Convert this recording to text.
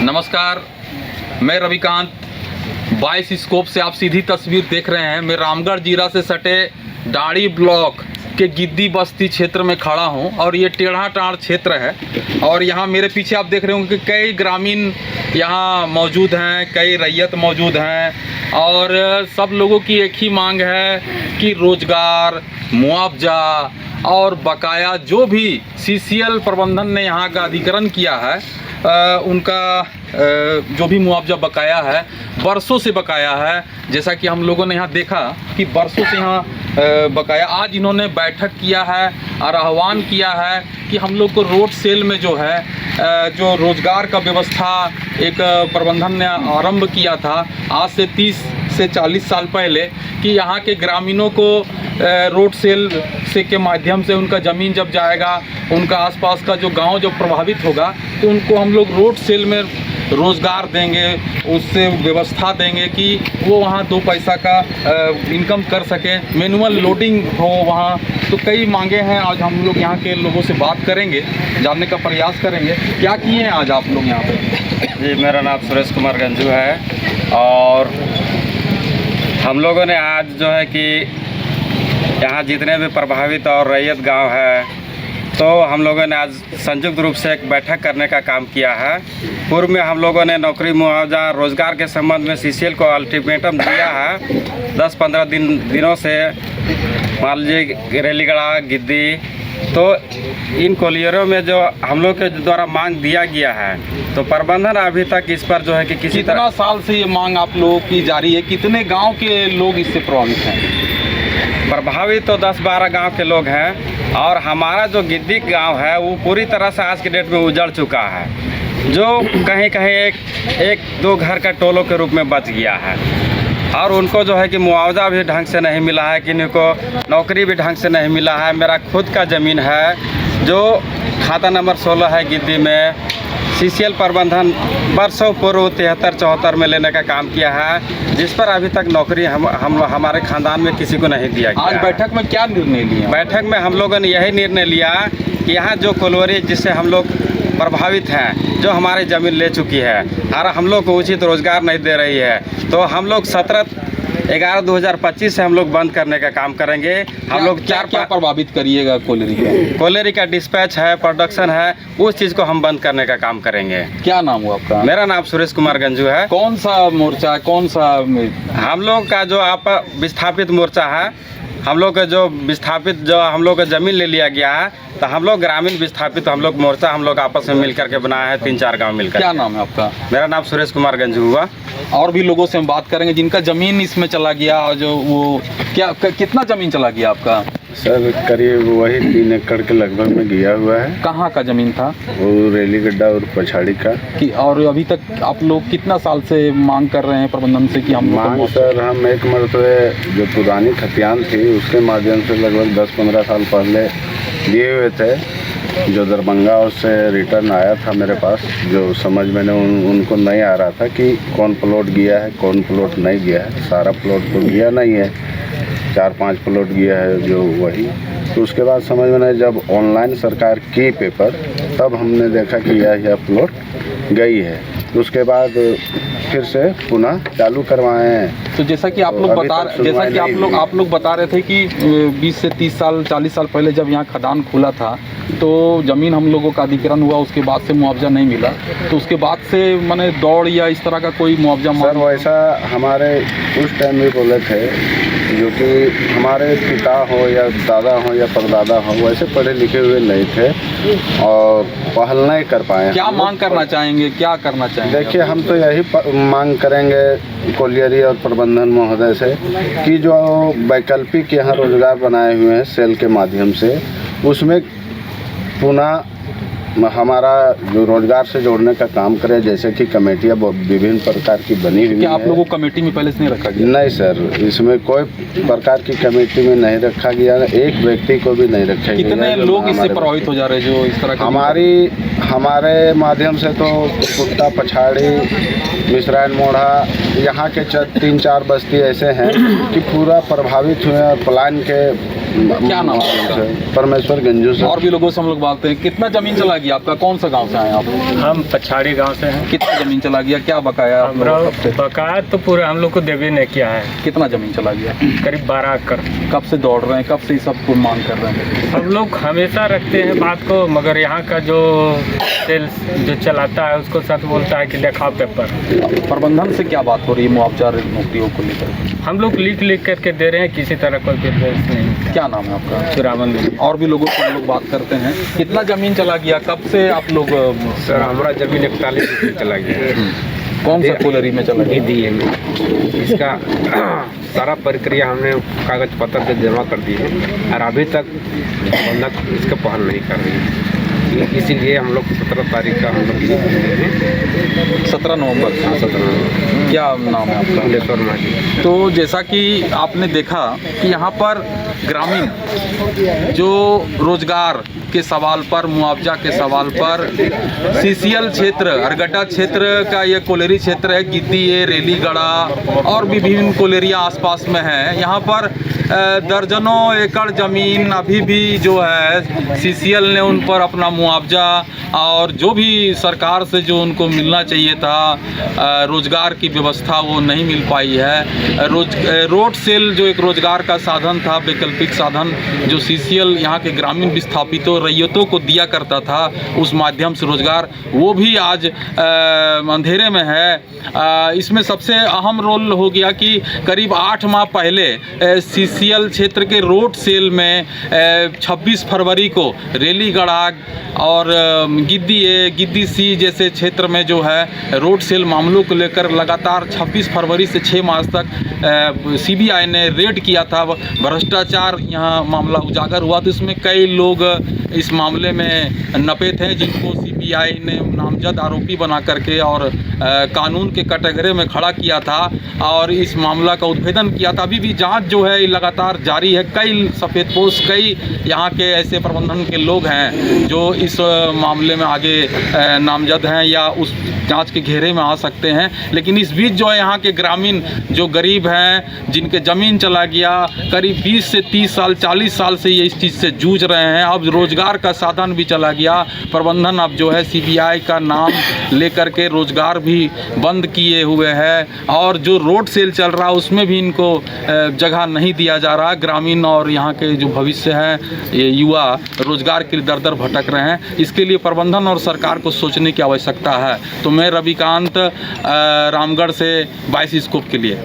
नमस्कार, मैं रविकांत 22 स्कोप से आप सीधी तस्वीर देख रहे हैं। मैं रामगढ़ जीरा से सटे डाड़ी ब्लॉक के गिद्दी बस्ती क्षेत्र में खड़ा हूं और ये टेढ़ा टाड़ क्षेत्र है। और यहाँ मेरे पीछे आप देख रहे होंगे कि कई ग्रामीण यहाँ मौजूद हैं, कई रैयत मौजूद हैं और सब लोगों की एक ही मांग है कि रोज़गार, मुआवजा और बकाया जो भी सीसीएल प्रबंधन ने यहाँ का अधिग्रहण किया है उनका जो भी मुआवजा बकाया है, बरसों से बकाया है। जैसा कि हम लोगों ने यहाँ देखा कि बरसों से यहाँ बकाया, आज इन्होंने बैठक किया है और आह्वान किया है कि हम लोग को रोड सेल में जो है जो रोज़गार का व्यवस्था एक प्रबंधन ने आरंभ किया था आज से 30 से 40 साल पहले, कि यहाँ के ग्रामीणों को रोड सेल से के माध्यम से उनका ज़मीन जब जाएगा, उनका आसपास का जो गांव जो प्रभावित होगा, तो उनको हम लोग रोड सेल में रोज़गार देंगे, उससे व्यवस्था देंगे कि वो वहाँ 2 पैसा का इनकम कर सकें, मैनुअल लोडिंग हो वहाँ। तो कई मांगे हैं। आज हम लोग यहाँ के लोगों से बात करेंगे, जानने का प्रयास करेंगे क्या किए हैं आज आप लोग यहाँ पे। जी, मेरा नाम सुरेश कुमार गंजू है और हम लोगों ने आज जो है कि यहाँ जितने भी प्रभावित और रैयत गांव है, तो हम लोगों ने आज संयुक्त रूप से एक बैठक करने का काम किया है। पूर्व में हम लोगों ने नौकरी, मुआवजा, रोज़गार के संबंध में सीसीएल को अल्टीमेटम दिया है। 10-15 दिनों से मान लीजिए रेलीगढ़ा, गिद्दी, तो इन कोलियरों में जो हम लोग के द्वारा मांग दिया गया है, तो प्रबंधन अभी तक इस पर जो है कि किसी कितना साल से ये मांग आप लोगों की जारी है? कितने गांव के लोग इससे प्रभावित हैं? प्रभावित तो 10-12 गांव के लोग हैं और हमारा जो गिद्दी गांव है वो पूरी तरह से आज के डेट में उजड़ चुका है, जो कहीं कहीं एक 2 घर का टोलों के रूप में बच गया है। और उनको जो है कि मुआवजा भी ढंग से नहीं मिला है, किन्हीं को नौकरी भी ढंग से नहीं मिला है। मेरा खुद का ज़मीन है जो खाता नंबर 16 है गिद्दी में। सीसीएल प्रबंधन वर्षों पूर्व 73-74 में लेने का काम किया है, जिस पर अभी तक नौकरी हम हमारे ख़ानदान में किसी को नहीं दिया गया। आज बैठक में क्या निर्णय लिया? बैठक में हम लोगों ने यही निर्णय लिया कि यहाँ जो कोलोरी जिससे हम लोग प्रभावित हैं, जो हमारी ज़मीन ले चुकी है और हम लोग को उचित रोज़गार नहीं दे रही है, तो हम लोग 17/11/2025 से हम लोग बंद करने का काम करेंगे। हम लोग क्या प्रभावित करिएगा? कोलेरी का डिस्पैच है, प्रोडक्शन है, उस चीज़ को हम बंद करने का काम करेंगे। क्या नाम हुआ आपका? मेरा नाम सुरेश कुमार गंजू है। कौन सा मोर्चा है? कौन सा? हम लोग का जो आप विस्थापित मोर्चा है, हम लोग का जो विस्थापित जो हम लोग का ज़मीन ले लिया गया है, तो हम लोग ग्रामीण विस्थापित हम लोग मोर्चा हम लोग आपस में मिल करके बनाया है, 3-4 गांव मिलकर। क्या नाम है आपका? मेरा नाम सुरेश कुमार गंजू हुआ। और भी लोगों से हम बात करेंगे जिनका ज़मीन इसमें चला गया और जो वो कितना ज़मीन चला गया आपका? सर करीब वही 3 एकड़ के लगभग में गया हुआ है। कहाँ का ज़मीन था? वो रेलीगड्ढा और पछाड़ी का। और अभी तक आप लोग कितना साल से मांग कर रहे हैं प्रबंधन से कि हम मांग? सर हम एक मरतबे जो पुरानी खतियान थी उसके माध्यम से लगभग 10-15 साल पहले दिए हुए थे, जो दरभंगा उससे रिटर्न आया था मेरे पास, जो समझ में उनको नहीं आ रहा था कि कौन प्लॉट गया है, कौन प्लॉट नहीं गया है। सारा प्लॉट तो गया नहीं है, 4-5 प्लॉट गया है जो वही। तो उसके बाद समझ में नहीं, जब ऑनलाइन सरकार की पेपर, तब हमने देखा कि यह प्लॉट गई है। तो उसके बाद फिर से पुनः चालू करवाए हैं। तो जैसा कि आप लोग बता रहे थे कि 20 से 30 साल 40 साल पहले जब यहाँ खदान खुला था, तो ज़मीन हम लोगों का अधिग्रहण हुआ, उसके बाद से मुआवजा नहीं मिला। तो उसके बाद से मैंने दौड़ या इस तरह का कोई मुआवजा? सर वैसा हमारे उस टाइम भी बोले थे, जो कि हमारे पिता हो या दादा हो या परदादा हो, वैसे पढ़े लिखे हुए नहीं थे और पहल नहीं कर पाए। क्या मांग करना चाहेंगे? क्या करना चाहेंगे? देखिए, हम तो यही मांग करेंगे कोलियरी और प्रबंधन महोदय से कि जो वैकल्पिक यहाँ रोजगार बनाए हुए हैं सेल के माध्यम से, उसमें पुनः हमारा जो रोजगार से जोड़ने का काम करें। जैसे कि कमेटियाँ विभिन्न प्रकार की बनी हुई हैं। क्या आप लोगों को कमेटी में पहले से नहीं रखा गया? नहीं सर, इसमें कोई प्रकार की कमेटी में नहीं रखा गया, एक व्यक्ति को भी नहीं रखा गया। कितने लोग इससे प्रभावित हो जा रहे हैं जो इस तरह का? हमारे माध्यम से तो कुत्ता, पछाड़ी, मिश्राइन, मोढ़ा, यहाँ के 3-4 बस्ती ऐसे हैं कि पूरा प्रभावित हुए और पलायन के क्या नाम है आपका? परमेश्वर गंजू से। और भी लोगों से हम लोग बात हैं। कितना जमीन चला गया आपका? कौन सा गांव से आए आप? हम पछाड़ी गांव से हैं। कितना जमीन चला गया? क्या बकाया आप हमारा लोगों को? कब से? बकाया तो पूरा हम लोग को देवे नहीं किया है, कितना जमीन चला गया? करीब 12 एकड़। कब से दौड़ रहे हैं? कब से ये सब को मांग कर रहे हैं? हम लोग हमेशा रखते हैं बात को, मगर यहाँ का जो सेल्स जो चलाता है उसको सच बोलता है कि दिखाओ पेपर। प्रबंधन से क्या बात हो रही है मुआवजा नौकरियों को लेकर? हम लोग लिख करके दे रहे हैं, किसी तरह कोई प्रेफरेंस नहीं। क्या नाम है आपका? सुरावन और भी लोगों से हम लोग बात करते हैं। कितना जमीन चला गया? कब से आप लोग? सर हमारा जमीन 41 चला गया। कौन सा कोलरी में चला गया? दी है इसका सारा प्रक्रिया हमने कागज पत्र से जमा कर दी है और अभी तक बंधक इसका पहल नहीं कर रही है। इसीलिए हम लोग 17 तारीख का हम लोग 17 नवंबर। 17 क्या नाम है आपका? फुलेश्वर माजी। तो जैसा कि आपने देखा कि यहाँ पर ग्रामीण जो रोजगार के सवाल पर, मुआवजा के सवाल पर, सीसीएल क्षेत्र, अरगड्डा क्षेत्र का ये कोलेरी क्षेत्र है, गिद्दी है, रेलीगढ़ा और भी विभिन्न कोलेरिया आसपास में है। यहाँ पर दर्जनों एकड़ ज़मीन अभी भी जो है सीसीएल ने उन पर अपना मुआवजा और जो भी सरकार से जो उनको मिलना चाहिए था रोज़गार की व्यवस्था वो नहीं मिल पाई है। रोड सेल जो एक रोज़गार का साधन था, वैकल्पिक साधन जो सीसीएल यहाँ के ग्रामीण विस्थापितों रैयतों को दिया करता था, उस माध्यम से रोज़गार वो भी आज अंधेरे में है। इसमें सबसे अहम रोल हो गया कि करीब 8 माह पहले सीसीएल क्षेत्र के रोड सेल में 26 फरवरी को रेलीगढ़ा और गिद्दी सी जैसे क्षेत्र में जो है रोड सेल मामलों को लेकर लगातार 26 फरवरी से 6 मार्च तक सीबीआई ने रेड किया था। भ्रष्टाचार यहाँ मामला उजागर हुआ, तो इसमें कई लोग इस मामले में नपे थे जिनको सीबीआई ने नामजद आरोपी बना करके और कानून के कटघरे में खड़ा किया था और इस मामला का उद्भेदन किया था। अभी भी जांच जो है लगातार जारी है। कई सफ़ेदपोश, कई यहाँ के ऐसे प्रबंधन के लोग हैं जो इस मामले में आगे नामजद हैं या उस जांच के घेरे में आ सकते हैं। लेकिन इस बीच जो है यहाँ के ग्रामीण जो गरीब हैं, जिनके ज़मीन चला गया, करीब 20 से 30 साल 40 साल से ये इस चीज़ से जूझ रहे हैं। अब रोज़गार का साधन भी चला गया। प्रबंधन अब जो है सीबीआई का नाम लेकर के रोज़गार भी बंद किए हुए है और जो रोड सेल चल रहा है उसमें भी इनको जगह नहीं दिया जा रहा। ग्रामीण और यहाँ के जो भविष्य है, ये युवा रोज़गार के लिए दर दर भटक रहे हैं। इसके लिए प्रबंधन और सरकार को सोचने की आवश्यकता है। तो मैं रविकांत, रामगढ़ से 22 स्कूप के लिए।